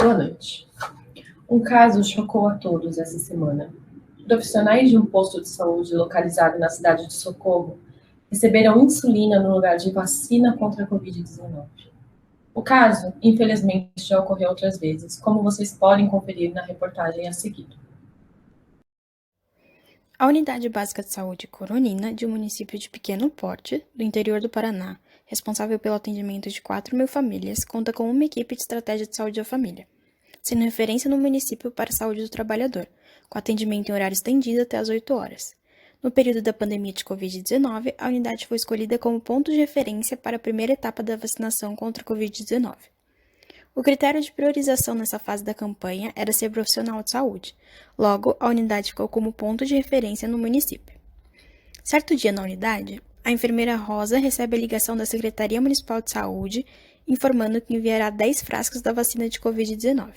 Boa noite. Um caso chocou a todos essa semana. Profissionais de um posto de saúde localizado na cidade de Socorro receberam insulina no lugar de vacina contra a Covid-19. O caso, infelizmente, já ocorreu outras vezes, como vocês podem conferir na reportagem a seguir. A Unidade Básica de Saúde Coronina, de um município de pequeno porte, do interior do Paraná, responsável pelo atendimento de 4.000 famílias, conta com uma equipe de estratégia de saúde da família, sendo referência no município para a saúde do trabalhador, com atendimento em horário estendido até às 8 horas. No período da pandemia de Covid-19, a unidade foi escolhida como ponto de referência para a primeira etapa da vacinação contra a Covid-19. O critério de priorização nessa fase da campanha era ser profissional de saúde. Logo, a unidade ficou como ponto de referência no município. Certo dia na unidade, a enfermeira Rosa recebe a ligação da Secretaria Municipal de Saúde informando que enviará 10 frascos da vacina de Covid-19.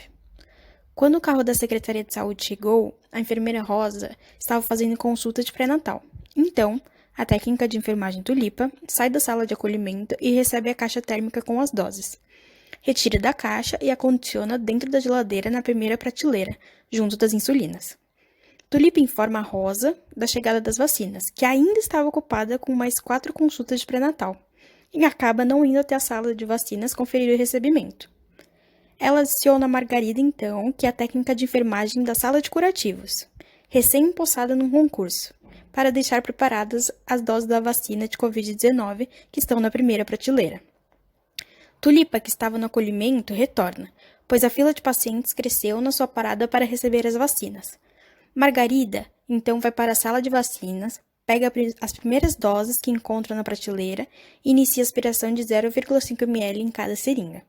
Quando o carro da Secretaria de Saúde chegou, a enfermeira Rosa estava fazendo consulta de pré-natal. Então, a técnica de enfermagem Tulipa sai da sala de acolhimento e recebe a caixa térmica com as doses. Retira da caixa e acondiciona dentro da geladeira na primeira prateleira, junto das insulinas. Tulipa informa a Rosa da chegada das vacinas, que ainda estava ocupada com mais 4 consultas de pré-natal, e acaba não indo até a sala de vacinas conferir o recebimento. Ela adiciona a Margarida, então, que é a técnica de enfermagem da sala de curativos, recém-empossada num concurso, para deixar preparadas as doses da vacina de Covid-19 que estão na primeira prateleira. Tulipa, que estava no acolhimento, retorna, pois a fila de pacientes cresceu na sua parada para receber as vacinas. Margarida, então, vai para a sala de vacinas, pega as primeiras doses que encontra na prateleira e inicia a aspiração de 0,5 ml em cada seringa.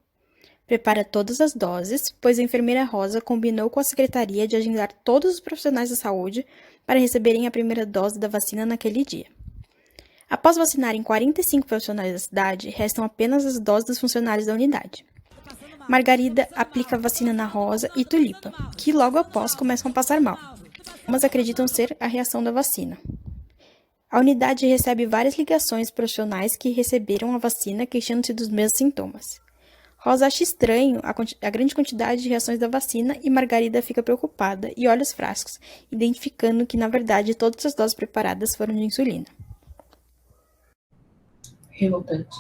Prepara todas as doses, pois a enfermeira Rosa combinou com a secretaria de agendar todos os profissionais da saúde para receberem a primeira dose da vacina naquele dia. Após vacinarem 45 profissionais da cidade, restam apenas as doses dos funcionários da unidade. Margarida aplica a vacina na Rosa e Tulipa, que logo após começam a passar mal. Umas acreditam ser a reação da vacina. A unidade recebe várias ligações de profissionais que receberam a vacina queixando-se dos mesmos sintomas. Rosa acha estranho a grande quantidade de reações da vacina e Margarida fica preocupada e olha os frascos, identificando que, na verdade, todas as doses preparadas foram de insulina. Revoltante.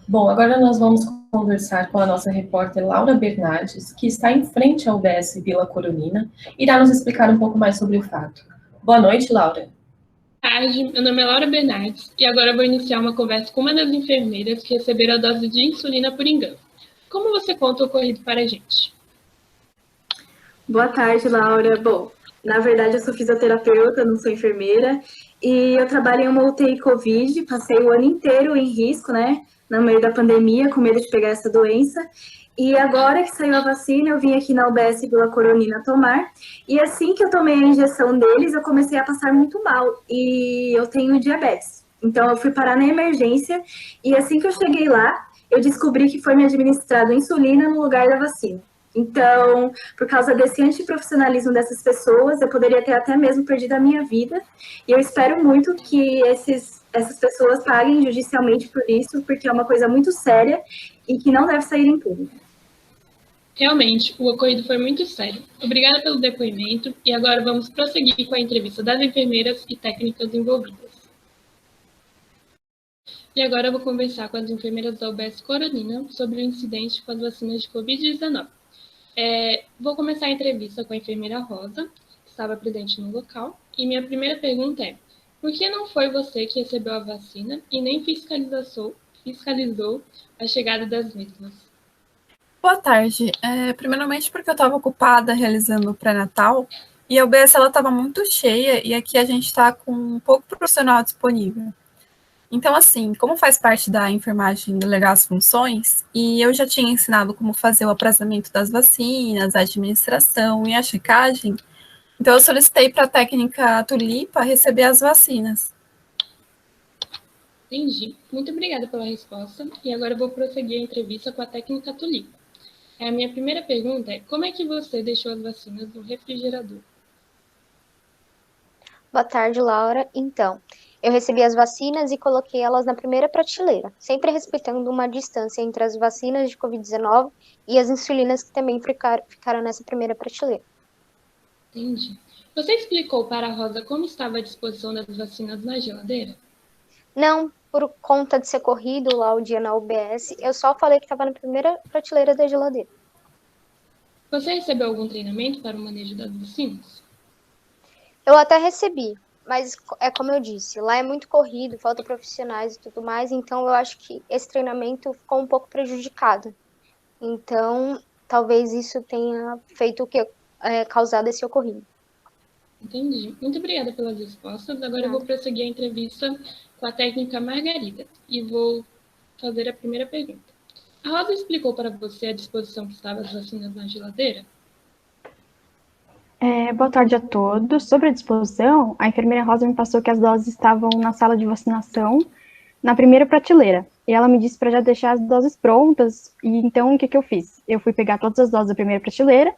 Bom, agora nós vamos conversar com a nossa repórter Laura Bernardes, que está em frente ao UBS Vila Coronina, e irá nos explicar um pouco mais sobre o fato. Boa noite, Laura. Boa tarde, meu nome é Laura Bernardes e agora vou iniciar uma conversa com uma das enfermeiras que receberam a dose de insulina por engano. Como você conta o ocorrido para a gente? Boa tarde, Laura. Bom, na verdade eu sou fisioterapeuta, não sou enfermeira, e eu trabalho em uma UTI Covid, passei o ano inteiro em risco, né, no meio da pandemia, com medo de pegar essa doença, e agora que saiu a vacina, eu vim aqui na UBS Vila Coronina tomar, e assim que eu tomei a injeção deles, eu comecei a passar muito mal, e eu tenho diabetes. Então eu fui parar na emergência, e assim que eu cheguei lá, eu descobri que foi me administrado insulina no lugar da vacina. Então, por causa desse antiprofissionalismo dessas pessoas, eu poderia ter até mesmo perdido a minha vida. E eu espero muito que essas pessoas paguem judicialmente por isso, porque é uma coisa muito séria e que não deve sair em público. Realmente, o ocorrido foi muito sério. Obrigada pelo depoimento e agora vamos prosseguir com a entrevista das enfermeiras e técnicas envolvidas. E agora eu vou conversar com as enfermeiras da UBS Coronina sobre o incidente com as vacinas de Covid-19. Vou começar a entrevista com a enfermeira Rosa, que estava presente no local. E minha primeira pergunta é: por que não foi você que recebeu a vacina e nem fiscalizou a chegada das mesmas? Boa tarde. Primeiramente porque eu estava ocupada realizando o pré-natal e a UBS estava muito cheia e aqui a gente está com um pouco profissional disponível. Então, assim, como faz parte da enfermagem delegar as funções, e eu já tinha ensinado como fazer o aprazamento das vacinas, a administração e a checagem, então eu solicitei para a técnica Tulipa receber as vacinas. Entendi. Muito obrigada pela resposta. E agora eu vou prosseguir a entrevista com a técnica Tulipa. A minha primeira pergunta é: como é que você deixou as vacinas no refrigerador? Boa tarde, Laura. Então, Eu recebi as vacinas e coloquei elas na primeira prateleira, sempre respeitando uma distância entre as vacinas de Covid-19 e as insulinas que também ficaram nessa primeira prateleira. Entendi. Você explicou para a Rosa como estava a disposição das vacinas na geladeira? Não, por conta de ser corrido lá o dia na UBS, eu só falei que estava na primeira prateleira da geladeira. Você recebeu algum treinamento para o manejo das vacinas? Eu até recebi, mas é como eu disse, lá é muito corrido, falta profissionais e tudo mais, então eu acho que esse treinamento ficou um pouco prejudicado. Então, talvez isso tenha feito o que causado esse ocorrido. Entendi. Muito obrigada pelas respostas. Agora eu vou prosseguir a entrevista com a técnica Margarida e vou fazer a primeira pergunta. A Rosa explicou para você a disposição que estavam as vacinas na geladeira? Boa tarde a todos. Sobre a disposição, a enfermeira Rosa me passou que as doses estavam na sala de vacinação, na primeira prateleira. E ela me disse para já deixar as doses prontas. E então, o que eu fiz? Eu fui pegar todas as doses da primeira prateleira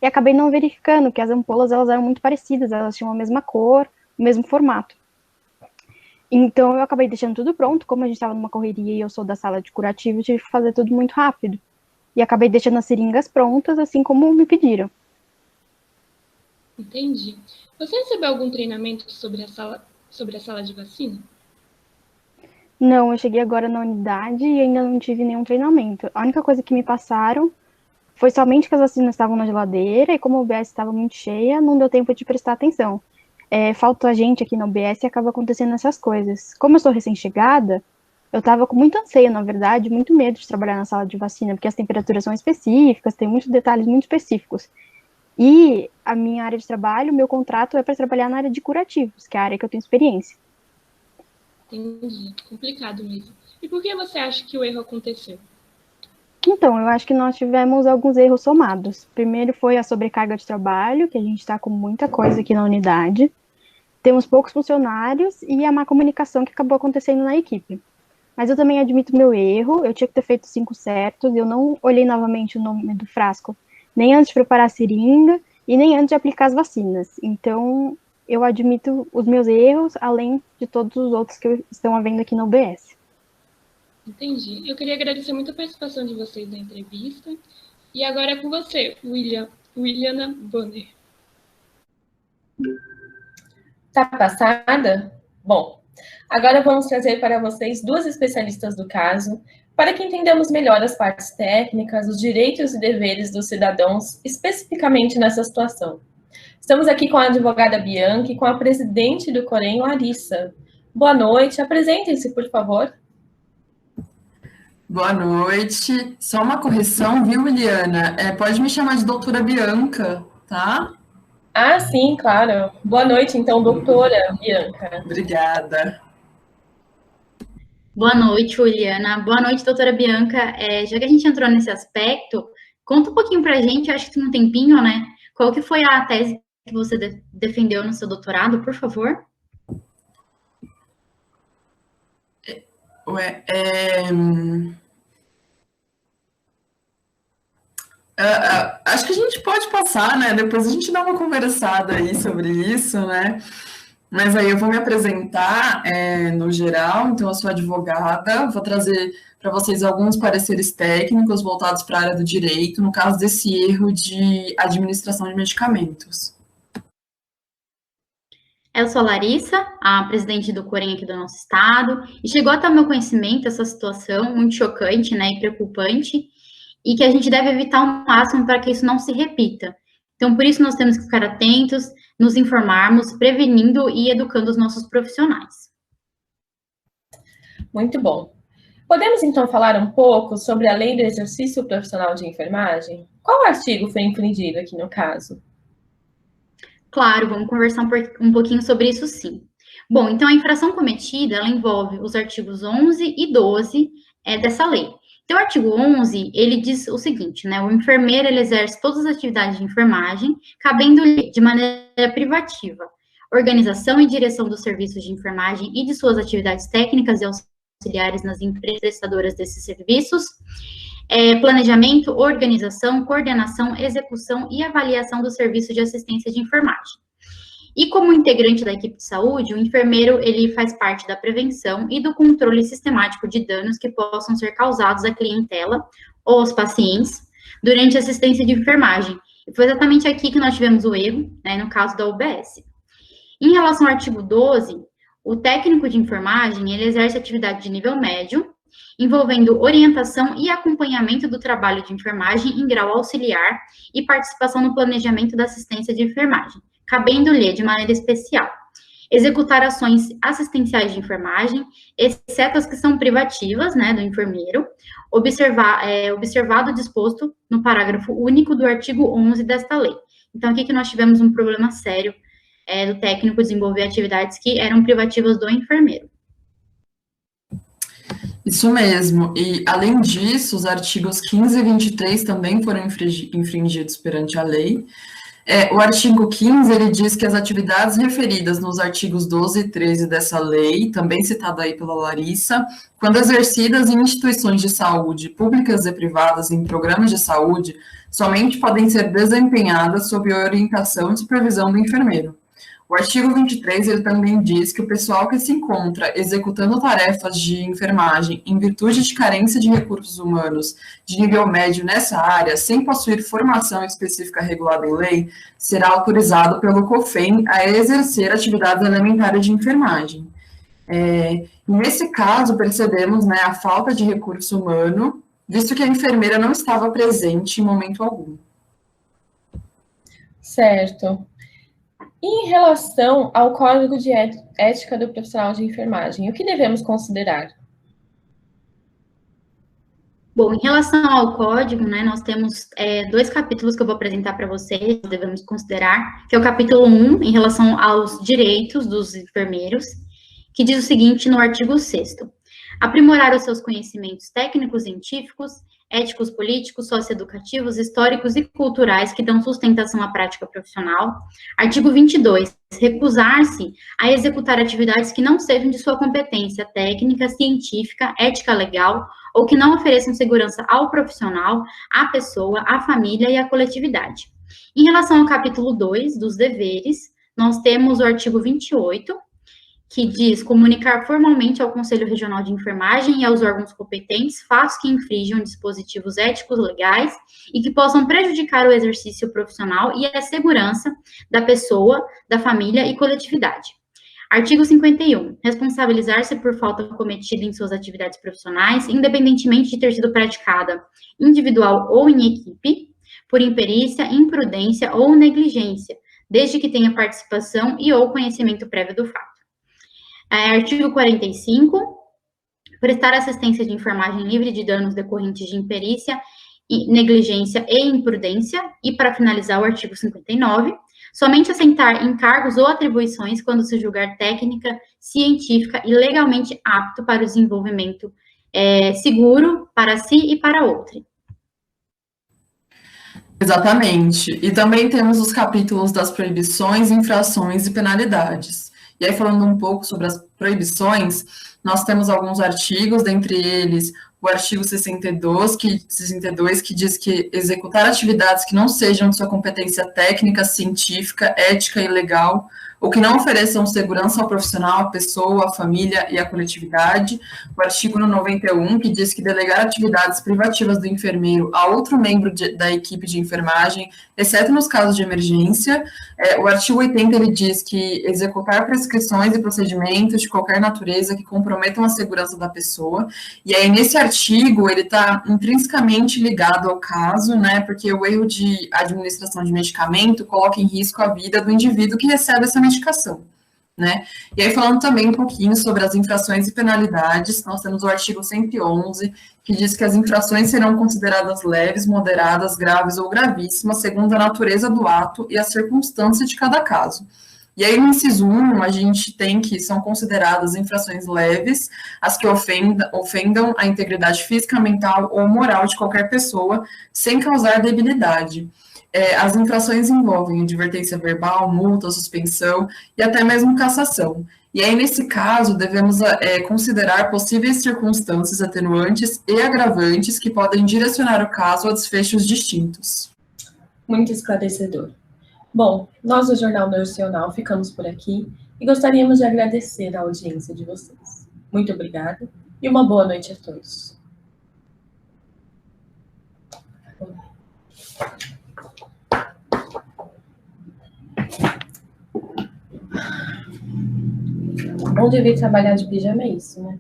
e acabei não verificando que as ampolas elas eram muito parecidas, elas tinham a mesma cor, o mesmo formato. Então, eu acabei deixando tudo pronto. Como a gente estava numa correria e eu sou da sala de curativo, eu tive que fazer tudo muito rápido. E acabei deixando as seringas prontas, assim como me pediram. Entendi. Você recebeu algum treinamento sobre a sala de vacina? Não, eu cheguei agora na unidade e ainda não tive nenhum treinamento. A única coisa que me passaram foi somente que as vacinas estavam na geladeira e como a UBS estava muito cheia, não deu tempo de prestar atenção. Falta gente aqui na UBS e acaba acontecendo essas coisas. Como eu sou recém-chegada, eu estava com muito anseio, na verdade, muito medo de trabalhar na sala de vacina, porque as temperaturas são específicas, tem muitos detalhes muito específicos. E a minha área de trabalho, o meu contrato é para trabalhar na área de curativos, que é a área que eu tenho experiência. Entendi. Complicado mesmo. E por que você acha que o erro aconteceu? Então, eu acho que nós tivemos alguns erros somados. Primeiro foi a sobrecarga de trabalho, que a gente está com muita coisa aqui na unidade. Temos poucos funcionários e a má comunicação que acabou acontecendo na equipe. Mas eu também admito meu erro, eu tinha que ter feito 5 certos, eu não olhei novamente o nome do frasco, nem antes de preparar a seringa e nem antes de aplicar as vacinas. Então, eu admito os meus erros, além de todos os outros que estão havendo aqui na UBS. Entendi. Eu queria agradecer muito a participação de vocês na entrevista. E agora é com você, Williana Bonner. Tá passada? Bom, agora vamos trazer para vocês 2 especialistas do caso, para que entendamos melhor as partes técnicas, os direitos e deveres dos cidadãos, especificamente nessa situação. Estamos aqui com a advogada Bianca e com a presidente do Corém, Larissa. Boa noite, apresentem-se, por favor. Boa noite. Só uma correção, viu, Liliana? Pode me chamar de doutora Bianca, tá? Ah, sim, claro. Boa noite, então, doutora Bianca. Obrigada. Boa noite, Juliana. Boa noite, doutora Bianca. Já que a gente entrou nesse aspecto, conta um pouquinho pra gente, eu acho que tem um tempinho, né? Qual que foi a tese que você defendeu no seu doutorado, por favor? Acho que a gente pode passar, né? Depois a gente dá uma conversada aí sobre isso, né? Mas aí eu vou me apresentar no geral, então eu sou advogada, vou trazer para vocês alguns pareceres técnicos voltados para a área do direito, no caso desse erro de administração de medicamentos. Eu sou a Larissa, a presidente do Corém aqui do nosso estado, e chegou até o meu conhecimento essa situação muito chocante, né, e preocupante, e que a gente deve evitar ao máximo para que isso não se repita. Então, por isso nós temos que ficar atentos, nos informarmos, prevenindo e educando os nossos profissionais. Muito bom. Podemos, então, falar um pouco sobre a Lei do Exercício Profissional de Enfermagem? Qual artigo foi infringido aqui no caso? Claro, vamos conversar um pouquinho sobre isso, sim. Bom, então a infração cometida, ela envolve os artigos 11 e 12 dessa lei. Então, o artigo 11, ele diz o seguinte, né, o enfermeiro, ele exerce todas as atividades de enfermagem, cabendo-lhe de maneira privativa, organização e direção dos serviços de enfermagem e de suas atividades técnicas e auxiliares nas empresas prestadoras desses serviços, planejamento, organização, coordenação, execução e avaliação do serviço de assistência de enfermagem. E como integrante da equipe de saúde, o enfermeiro ele faz parte da prevenção e do controle sistemático de danos que possam ser causados à clientela ou aos pacientes durante a assistência de enfermagem. E foi exatamente aqui que nós tivemos o erro, né, no caso da UBS. Em relação ao artigo 12, o técnico de enfermagem, ele exerce atividade de nível médio, envolvendo orientação e acompanhamento do trabalho de enfermagem em grau auxiliar e participação no planejamento da assistência de enfermagem, cabendo-lhe, de maneira especial, executar ações assistenciais de enfermagem, exceto as que são privativas, né, do enfermeiro, observado o disposto no parágrafo único do artigo 11 desta lei. Então, aqui que nós tivemos um problema sério do técnico desenvolver atividades que eram privativas do enfermeiro. Isso mesmo, e além disso, os artigos 15 e 23 também foram infringidos perante a lei. O artigo 15, ele diz que as atividades referidas nos artigos 12 e 13 dessa lei, também citado aí pela Larissa, quando exercidas em instituições de saúde públicas e privadas em programas de saúde, somente podem ser desempenhadas sob a orientação e supervisão do enfermeiro. O artigo 23, ele também diz que o pessoal que se encontra executando tarefas de enfermagem em virtude de carência de recursos humanos de nível médio nessa área, sem possuir formação específica regulada em lei, será autorizado pelo COFEM a exercer atividades elementares de enfermagem. Nesse caso, percebemos, né, a falta de recurso humano, visto que a enfermeira não estava presente em momento algum. Certo. Em relação ao Código de Ética do Profissional de Enfermagem, o que devemos considerar? Bom, em relação ao código, né, nós temos 2 capítulos que eu vou apresentar para vocês, devemos considerar, que é o capítulo 1, em relação aos direitos dos enfermeiros, que diz o seguinte no artigo 6º: aprimorar os seus conhecimentos técnicos, científicos, éticos, políticos, socioeducativos, históricos e culturais que dão sustentação à prática profissional. Artigo 22, recusar-se a executar atividades que não sejam de sua competência técnica, científica, ética legal, ou que não ofereçam segurança ao profissional, à pessoa, à família e à coletividade. Em relação ao capítulo 2, dos deveres, nós temos o artigo 28, que diz comunicar formalmente ao Conselho Regional de Enfermagem e aos órgãos competentes fatos que infringam dispositivos éticos legais e que possam prejudicar o exercício profissional e a segurança da pessoa, da família e coletividade. Artigo 51. Responsabilizar-se por falta cometida em suas atividades profissionais, independentemente de ter sido praticada individual ou em equipe, por imperícia, imprudência ou negligência, desde que tenha participação e ou conhecimento prévio do fato. Artigo 45, prestar assistência de enfermagem livre de danos decorrentes de imperícia, negligência e imprudência. E, para finalizar, o artigo 59, somente assentar encargos ou atribuições quando se julgar técnica, científica e legalmente apto para o desenvolvimento seguro para si e para outro. Exatamente. E também temos os capítulos das proibições, infrações e penalidades. E aí, falando um pouco sobre as proibições, nós temos alguns artigos, dentre eles o artigo 62, que diz que executar atividades que não sejam de sua competência técnica, científica, ética e legal, ou que não ofereçam segurança ao profissional, à pessoa, à família e à coletividade. O artigo 91, que diz que delegar atividades privativas do enfermeiro a outro membro da equipe de enfermagem, exceto nos casos de emergência. O artigo 80, ele diz que executar prescrições e procedimentos de qualquer natureza que comprometam a segurança da pessoa. E aí, nesse artigo, ele está intrinsecamente ligado ao caso, né, porque o erro de administração de medicamento coloca em risco a vida do indivíduo que recebe essa medicação, né? E aí, falando também um pouquinho sobre as infrações e penalidades, nós temos o artigo 111, que diz que as infrações serão consideradas leves, moderadas, graves ou gravíssimas, segundo a natureza do ato e a circunstância de cada caso. E aí, no inciso 1, a gente tem que são consideradas infrações leves, as que ofendam a integridade física, mental ou moral de qualquer pessoa, sem causar debilidade. As infrações envolvem advertência verbal, multa, suspensão e até mesmo cassação. E aí, nesse caso, devemos considerar possíveis circunstâncias atenuantes e agravantes que podem direcionar o caso a desfechos distintos. Muito esclarecedor. Bom, nós do Jornal Nacional ficamos por aqui e gostaríamos de agradecer a audiência de vocês. Muito obrigada e uma boa noite a todos. Bom de vir trabalhar de pijama é isso, né?